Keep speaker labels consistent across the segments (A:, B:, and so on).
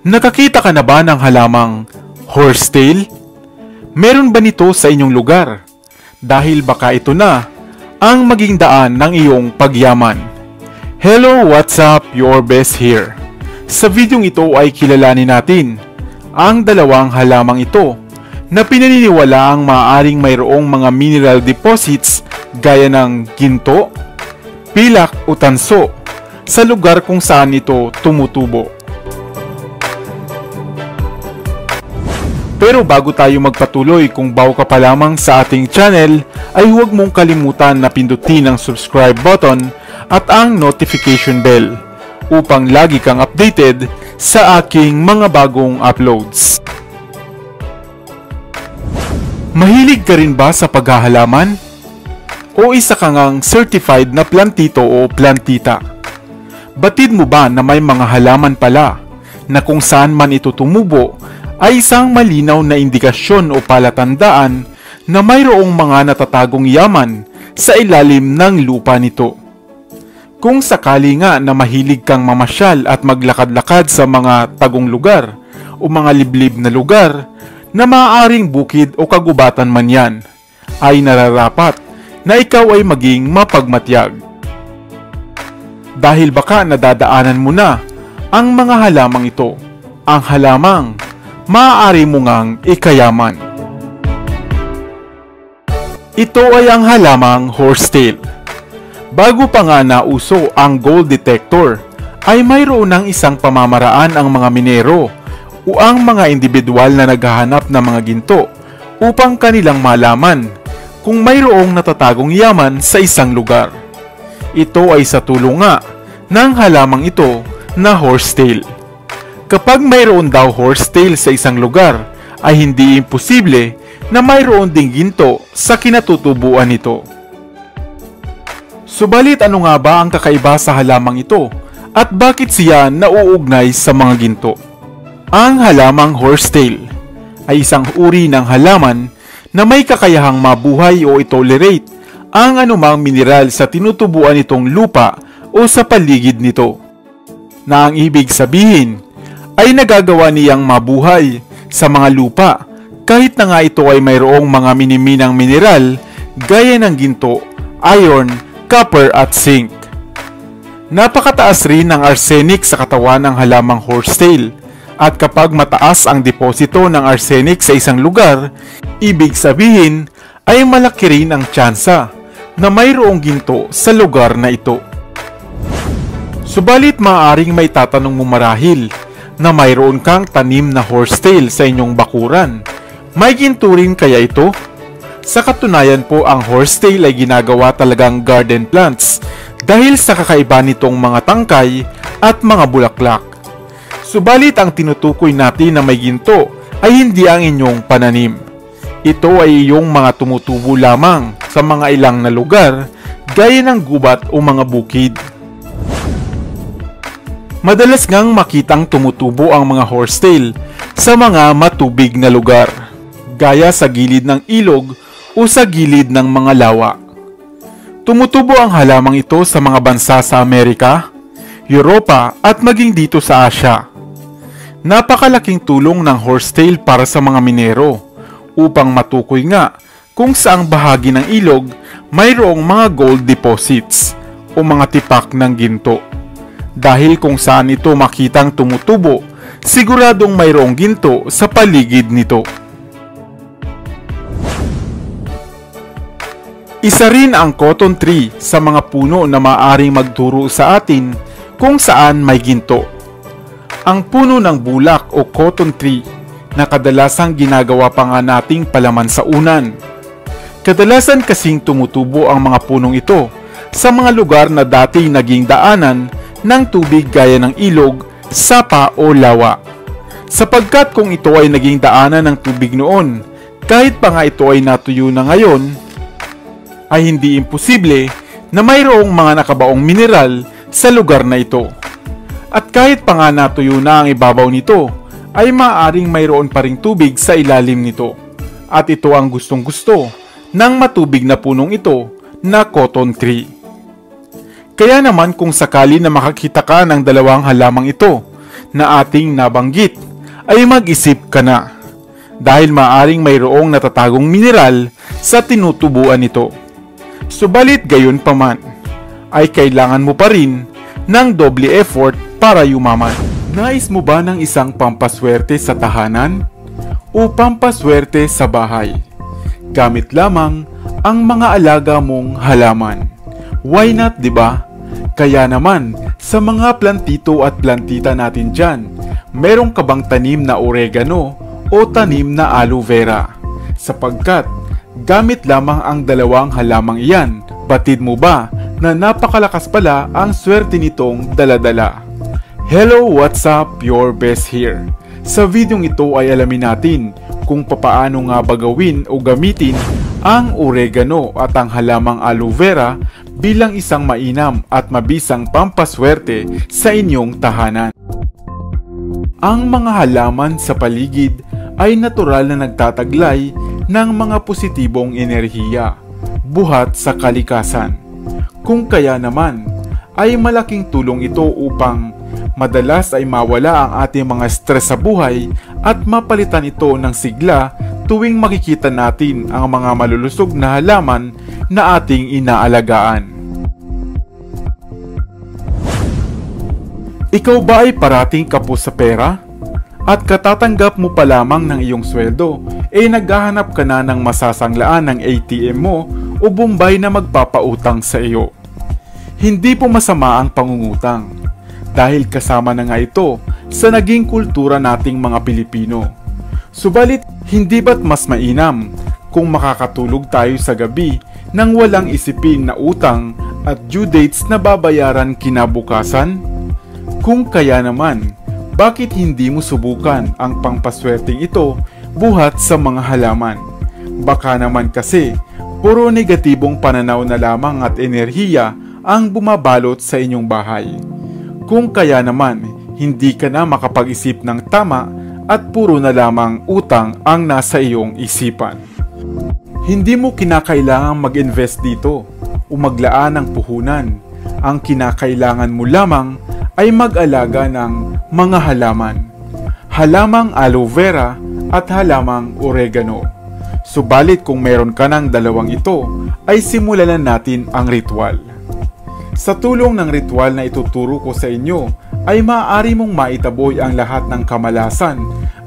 A: Nakakita ka na ba ng halamang horsetail? Meron ba nito sa inyong lugar? Dahil baka ito na ang maging daan ng iyong pagyaman. Hello, what's up? Your best here. Sa videong ito ay kilalanin natin ang dalawang halamang ito na pinaniniwalaang maaaring mayroong mga mineral deposits gaya ng ginto, pilak o tanso sa lugar kung saan ito tumutubo. Pero bago tayo magpatuloy, kung bago ka pa lamang sa ating channel, ay huwag mong kalimutan na pindutin ang subscribe button at ang notification bell upang lagi kang updated sa aking mga bagong uploads. Mahilig ka rin ba sa paghahalaman? O isa ka ngang certified na plantito o plantita? Batid mo ba na may mga halaman pala na kung saan man ito tumubo ay isang malinaw na indikasyon o palatandaan na mayroong mga natatagong yaman sa ilalim ng lupa nito? Kung sakali nga na mahilig kang mamasyal at maglakad-lakad sa mga tagong lugar o mga liblib na lugar na maaaring bukid o kagubatan man yan, ay nararapat na ikaw ay maging mapagmatyag. Dahil baka nadadaanan mo na ang mga halamang ito, ang halamang maaari mo ngang ikayaman. Ito ay ang halamang horsetail. Bago pa nga nauso ang gold detector, ay mayroon ng isang pamamaraan ang mga minero o ang mga individual na naghahanap ng mga ginto upang kanilang malaman kung mayroong natatagong yaman sa isang lugar. Ito ay sa tulong nga ng halamang ito na horsetail. Kapag mayroon daw horsetail sa isang lugar, ay hindi imposible na mayroon ding ginto sa kinatutubuan nito. Subalit ano nga ba ang kakaiba sa halamang ito at bakit siya nauugnay sa mga ginto? Ang halamang horsetail ay isang uri ng halaman na may kakayahang mabuhay o i-tolerate ang anumang mineral sa tinutubuan nitong lupa o sa paligid nito. Na ang ibig sabihin ay nagagawa niyang mabuhay sa mga lupa kahit na nga ito ay mayroong mga miniminang mineral gaya ng ginto, iron, copper at zinc. Napakataas rin ng arsenic sa katawan ng halamang horsetail at kapag mataas ang deposito ng arsenic sa isang lugar, ibig sabihin ay malaki rin ang tsansa na mayroong ginto sa lugar na ito. Subalit maaaring may tatanong mo marahil na mayroon kang tanim na horsetail sa inyong bakuran. May ginto rin kaya ito? Sa katunayan po, ang horsetail ay ginagawa talagang garden plants dahil sa kakaiba nitong mga tangkay at mga bulaklak. Subalit ang tinutukoy natin na may ginto ay hindi ang inyong pananim. Ito ay iyong mga tumutubo lamang sa mga ilang na lugar gaya ng gubat o mga bukid. Madalas ngang makitang tumutubo ang mga horsetail sa mga matubig na lugar, gaya sa gilid ng ilog o sa gilid ng mga lawa. Tumutubo ang halamang ito sa mga bansa sa Amerika, Europa at maging dito sa Asya. Napakalaking tulong ng horsetail para sa mga minero upang matukoy nga kung saang bahagi ng ilog mayroong mga gold deposits o mga tipak ng ginto. Dahil kung saan ito makitang tumutubo, siguradong mayroong ginto sa paligid nito. Isa rin ang cotton tree sa mga puno na maaaring magturo sa atin kung saan may ginto. Ang puno ng bulak o cotton tree na kadalasang ginagawa pa nga nating palaman sa unan. Kadalasan kasing tumutubo ang mga punong ito sa mga lugar na dati naging daanan ng tubig gaya ng ilog, sapa o lawa. Sapagkat kung ito ay naging daanan ng tubig noon, kahit pa nga ito ay natuyo na ngayon, ay hindi imposible na mayroong mga nakabaong mineral sa lugar na ito. At kahit pa nga natuyo na ang ibabaw nito, ay maaaring mayroon pa ring tubig sa ilalim nito. At ito ang gustong-gusto ng matubig na punong ito na cotton tree. Kaya naman kung sakali na makakita ka ng dalawang halamang ito na ating nabanggit, ay mag-isip ka na dahil maaring mayroong natatagong mineral sa tinutubuan nito. Subalit gayon pa man, ay kailangan mo pa rin ng doble effort para yumaman. Nais mo ba ng isang pampaswerte sa tahanan o pampaswerte sa bahay? Gamit lamang ang mga alaga mong halaman. Why not, di ba? Kaya naman, sa mga plantito at plantita natin dyan, meron ka bang tanim na oregano o tanim na aloe vera? Sapagkat, gamit lamang ang dalawang halamang iyan, batid mo ba na napakalakas pala ang swerte nitong daladala? Hello, what's up? Your best here. Sa videong ito ay alamin natin kung papaano nga ba gawin o gamitin ang oregano at ang halamang aloe vera bilang isang mainam at mabisang pampaswerte sa inyong tahanan. Ang mga halaman sa paligid ay natural na nagtataglay ng mga positibong enerhiya buhat sa kalikasan. Kung kaya naman ay malaking tulong ito upang madalas ay mawala ang ating mga stress sa buhay at mapalitan ito ng sigla tuwing makikita natin ang mga malulusog na halaman na ating inaalagaan. Ikaw ba ay parating kapos sa pera? At katatanggap mo pa lamang ng iyong sweldo, naghahanap ka na ng masasanglaan ng ATM mo o Bombay na magpapautang sa iyo. Hindi po masama ang pangungutang, dahil kasama na nga ito sa naging kultura nating mga Pilipino. Subalit, hindi ba't mas mainam kung makakatulog tayo sa gabi nang walang isipin na utang at due dates na babayaran kinabukasan? Kung kaya naman, bakit hindi mo subukan ang pangpaswerteng ito buhat sa mga halaman? Baka naman kasi, puro negatibong pananaw na lamang at enerhiya ang bumabalot sa inyong bahay. Kung kaya naman, hindi ka na makapag-isip ng tama at puro na lamang utang ang nasa iyong isipan. Hindi mo kinakailangang mag-invest dito o maglaan ng puhunan. Ang kinakailangan mo lamang ay mag-alaga ng mga halaman. Halamang aloe vera at halamang oregano. Subalit kung meron ka ng dalawang ito, ay simulan na natin ang ritual. Sa tulong ng ritual na ituturo ko sa inyo, ay maaari mong maitaboy ang lahat ng kamalasan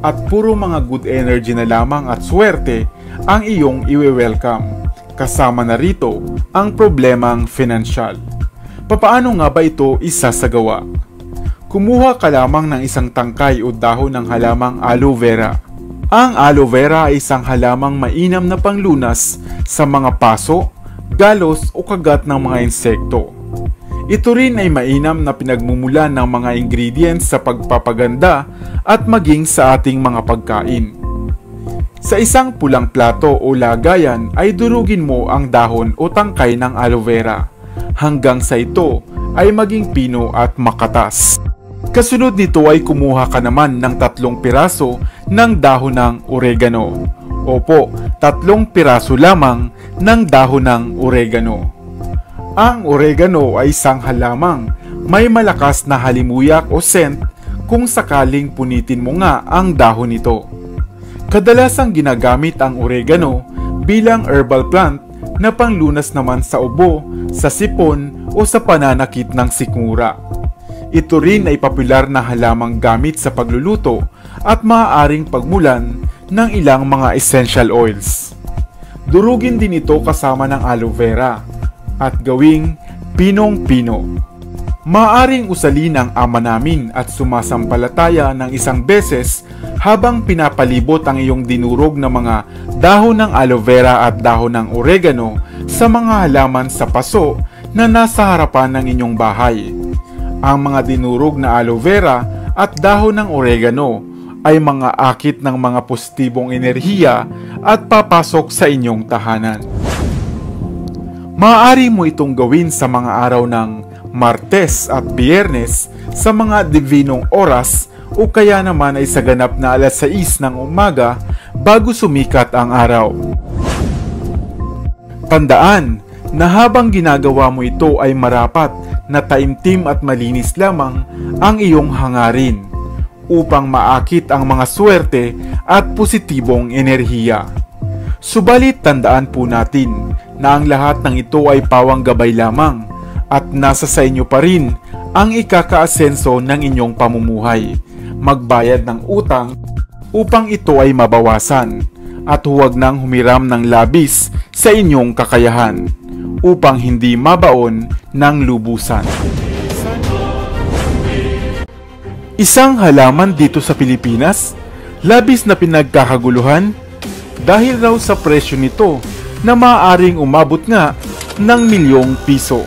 A: at puro mga good energy na lamang at swerte ang iyong iwe-welcome. Kasama na rito ang problemang financial. Papaano nga ba ito isasagawa? Kumuha ka lamang ng isang tangkay o dahon ng halamang aloe vera. Ang aloe vera ay isang halamang mainam na panglunas sa mga paso, galos o kagat ng mga insekto. Ito rin ay mainam na pinagmumulan ng mga ingredients sa pagpapaganda at maging sa ating mga pagkain. Sa isang pulang plato o lagayan ay durugin mo ang dahon o tangkay ng aloe vera hanggang sa ito ay maging pino at makatas. Kasunod nito ay kumuha ka naman ng 3 piraso ng dahon ng oregano. Opo, 3 piraso lamang ng dahon ng oregano. Ang oregano ay isang halamang may malakas na halimuyak o scent kung sakaling punitin mo nga ang dahon nito. Kadalasang ginagamit ang oregano bilang herbal plant na panglunas naman sa ubo, sa sipon o sa pananakit ng sikmura. Ito rin ay popular na halamang gamit sa pagluluto at maaaring pagmulan ng ilang mga essential oils. Durugin din ito kasama ng aloe vera at gawing pinong-pino. Maaring usalin ang ama namin at sumasampalataya ng isang beses habang pinapalibot ang iyong dinurog na mga dahon ng aloe vera at dahon ng oregano sa mga halaman sa paso na nasa harapan ng inyong bahay. Ang mga dinurog na aloe vera at dahon ng oregano ay mga akit ng mga positibong enerhiya at papasok sa inyong tahanan. Maaari mo itong gawin sa mga araw ng Martes at Biyernes sa mga divinong oras o kaya naman ay sa ganap na 6:00 ng umaga bago sumikat ang araw. Tandaan na habang ginagawa mo ito ay marapat na taimtim at malinis lamang ang iyong hangarin upang maakit ang mga swerte at positibong enerhiya. Subalit tandaan po natin na ang lahat ng ito ay pawang gabay lamang at nasa sa inyo pa rin ang ikakaasenso ng inyong pamumuhay. Magbayad ng utang upang ito ay mabawasan at huwag nang humiram ng labis sa inyong kakayahan upang hindi mabaon ng lubusan. Isang halaman dito sa Pilipinas, labis na pinagkakaguluhan dahil raw sa presyo nito na maaaring umabot nga ng milyong piso.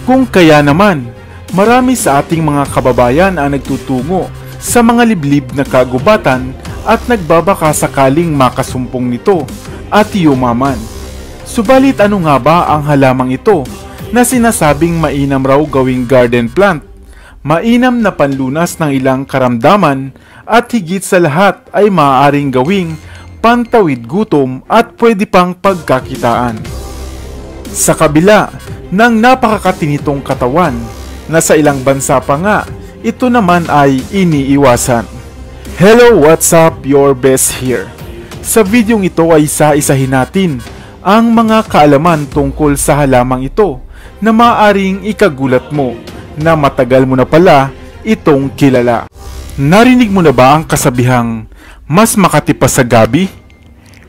A: Kung kaya naman, marami sa ating mga kababayan ang nagtutungo sa mga liblib na kagubatan at nagbabaka sakaling makasumpong nito at yumaman. Subalit ano nga ba ang halamang ito na sinasabing mainam raw gawing garden plant? Mainam na panlunas ng ilang karamdaman at higit sa lahat ay maaaring gawing pantawid gutom at pwede pang pagkakitaan. Sa kabila ng napakakatinitong katawan na sa ilang bansa pa nga, ito naman ay iniiwasan. Hello, what's up? Your best here. Sa videong ito ay isa-isahin natin ang mga kaalaman tungkol sa halamang ito na maaaring ikagulat mo na matagal mo na pala itong kilala. Narinig mo na ba ang kasabihang mas makati pa sa gabi?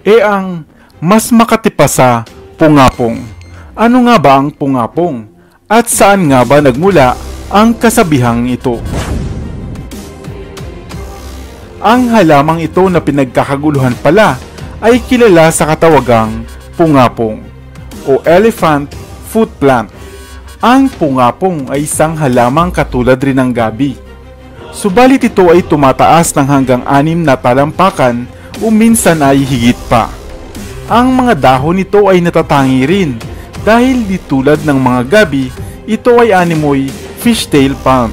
A: Ang mas makati pa sa pungapong. Ano nga ba ang pungapong? At saan nga ba nagmula ang kasabihang ito? Ang halamang ito na pinagkakaguluhan pala ay kilala sa katawagang pungapong o elephant foot plant. Ang pungapong ay isang halamang katulad rin ng gabi. Subalit ito ay tumataas ng hanggang 6 na talampakan o minsan ay higit pa. Ang mga dahon nito ay natatangi rin dahil di tulad ng mga gabi, ito ay animoy fishtail palm.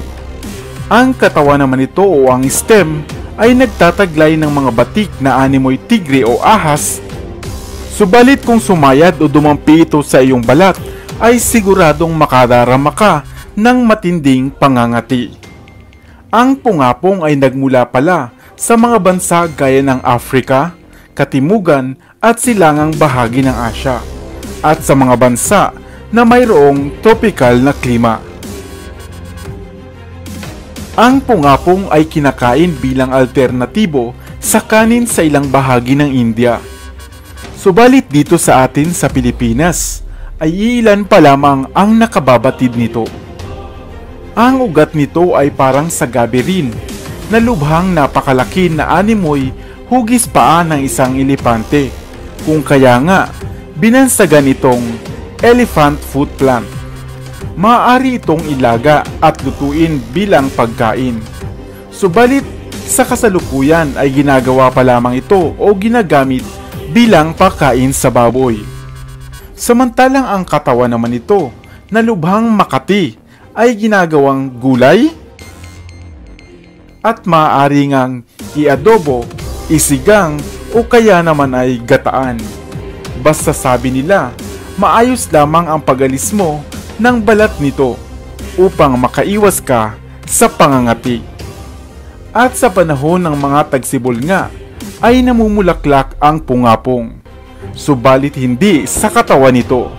A: Ang katawan naman nito o ang stem ay nagtataglay ng mga batik na animoy tigre o ahas. Subalit kung sumayad o dumampi ito sa iyong balat, ay siguradong makadarama ka ng matinding pangangati. Ang pungapong ay nagmula pala sa mga bansa gaya ng Africa, Katimugan at silangang bahagi ng Asya, at sa mga bansa na mayroong tropical na klima. Ang pungapong ay kinakain bilang alternatibo sa kanin sa ilang bahagi ng India. Subalit dito sa atin sa Pilipinas, ay ilan pa lamang ang nakababatid nito. Ang ugat nito ay parang sa gabi rin, na lubhang napakalaki na animoy hugis paa ng isang elepante. Kung kaya nga, binansagan itong elephant foot plant. Maaari itong ilaga at lutuin bilang pagkain. Subalit sa kasalukuyan ay ginagawa pa lamang ito o ginagamit bilang pagkain sa baboy. Samantalang ang katawan naman nito na lubhang makati ay ginagawang gulay at maaari ngang iadobo, isigang o kaya naman ay gataan. Basta sabi nila, maayos lamang ang pag-alis mo ng balat nito upang makaiwas ka sa pangangati. At sa panahon ng mga tagsibol nga ay namumulaklak ang pungapong. Subalit hindi sa katawan nito,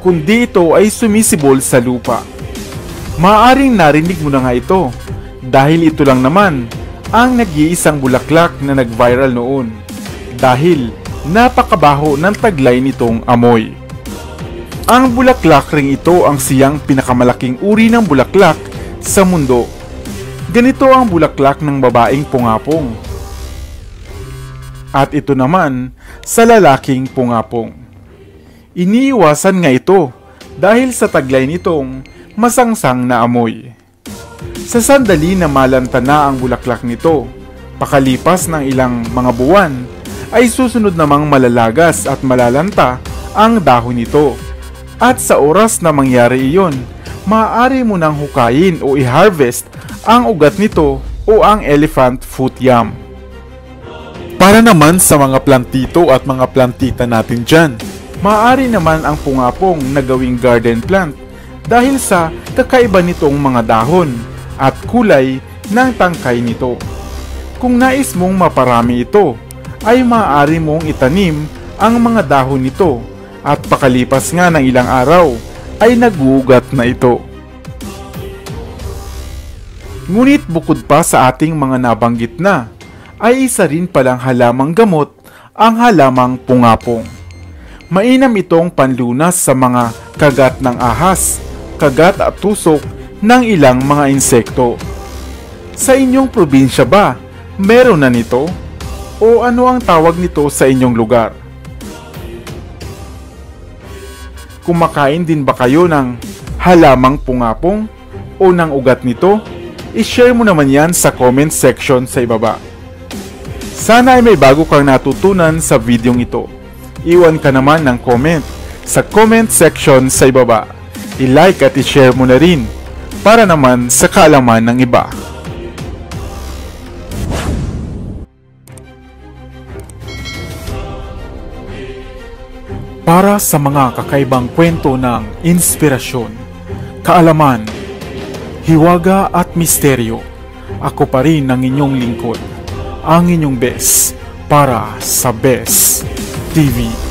A: kundi ito ay sumisibol sa lupa. Maaring narinig mo na nga ito dahil ito lang naman ang nag-iisang bulaklak na nag-viral noon dahil napakabaho ng taglay nitong amoy. Ang bulaklak ring ito ang siyang pinakamalaking uri ng bulaklak sa mundo. Ganito ang bulaklak ng babaeng pungapong. At ito naman sa lalaking pungapong. Iniiwasan nga ito dahil sa taglay nitong masangsang na amoy. Sa sandali na malanta na ang bulaklak nito, pakalipas ng ilang mga buwan, ay susunod namang malalagas at malalanta ang dahon nito. At sa oras na mangyari iyon, maaari mo nang hukayin o i-harvest ang ugat nito o ang elephant foot yam. Para naman sa mga plantito at mga plantita natin dyan, maaari naman ang pungapong na gawing garden plant dahil sa kakaiba nitong mga dahon at kulay ng tangkay nito. Kung nais mong maparami ito, ay maaari mong itanim ang mga dahon nito at pakalipas nga ng ilang araw ay naguugat na ito. Ngunit bukod pa sa ating mga nabanggit na, ay isa rin palang halamang gamot ang halamang pungapong. Mainam itong panlunas sa mga kagat ng ahas, kagat at tusok ng ilang mga insekto. Sa inyong probinsya ba, meron na nito? O ano ang tawag nito sa inyong lugar? Kumakain din ba kayo ng halamang pungapong o ng ugat nito? I-share mo naman yan sa comment section sa ibaba. Sana ay may bago kang natutunan sa videong ito. Iwan ka naman ng comment sa comment section sa ibaba. I-like at i-share mo na rin para naman sa kaalaman ng iba. Para sa mga kakaibang kwento ng inspirasyon, kaalaman, hiwaga at misteryo, ako pa rin ang inyong lingkod, ang inyong best para sa Best TV.